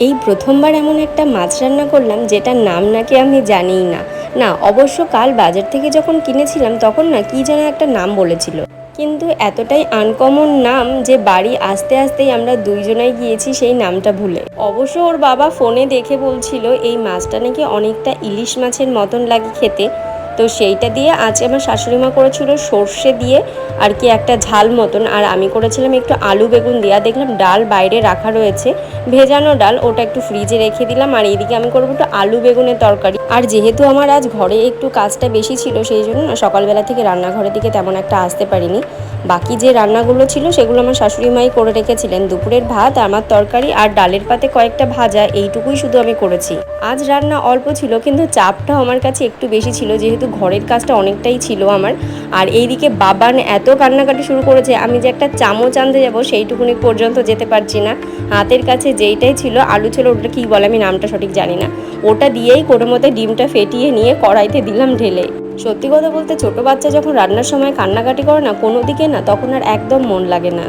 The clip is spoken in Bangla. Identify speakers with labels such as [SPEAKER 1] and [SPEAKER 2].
[SPEAKER 1] এই প্রথমবার এমন একটা মাছ রান্না করলাম যেটার নাম নাকি আমি জানিই না। না, অবশ্য কাল বাজার থেকে যখন কিনেছিলাম তখন না কি যেন একটা নাম বলেছিল, কিন্তু এতটাই আনকমন নাম যে বাড়ি আসতে আসতেই আমরা দুইজনাই গিয়েছি সেই নামটা ভুলে। অবশ্য ওর বাবা ফোনে দেখে বলছিল এই মাছটা নাকি অনেকটা ইলিশ মাছের মতন লাগে খেতে। তো সেইটা দিয়ে আজ আমার শাশুড়ি মা করেছিল সর্ষে দিয়ে আর কি একটা ঝাল মতন, আর আমি করেছিলাম একটু আলু বেগুন দিয়ে। দেখলাম ডাল বাইরে রাখা রয়েছে, ভেজানো ডাল, ওটা একটু ফ্রিজে রেখে দিলাম। আর এইদিকে আমি করবো একটু আলু বেগুনের তরকারি। আর যেহেতু আমার আজ ঘরে একটু কাজটা বেশি ছিল সেই জন্য না সকালবেলা থেকে রান্নাঘরের দিকে তেমন একটা আসতে পারিনি। বাকি যে রান্নাগুলো ছিল সেগুলো আমার শাশুড়ি মাই করে রেখেছিলেন। দুপুরের ভাত, আমার তরকারি আর ডালের পাতে কয়েকটা ভাজা, এইটুকুই শুধু আমি করেছি। আজ রান্না অল্প ছিল কিন্তু চাপটাও আমার কাছে একটু বেশি ছিল, যেহেতু ঘরের কাজটা অনেকটাই ছিল আমার। আর এইদিকে বাবান এত কান্নাকাটি শুরু করেছে, আমি যে একটা চামচ আনতে যাবো সেইটুকুনি পর্যন্ত যেতে পারছি না। হাতের কাছে যেইটাই ছিল, আলু ছিল, ওটা কী বলে আমি নামটা সঠিক জানি না, ওটা দিয়েই কোনো মতে ডিমটা ফেটিয়ে নিয়ে কড়াইতে দিলাম ঢেলে। সত্যি কথা বলতে ছোট বাচ্চা যখন রান্নার সময় কান্নাকাটি করে না কোনো দিকে, না তখন আর একদম মন লাগে না।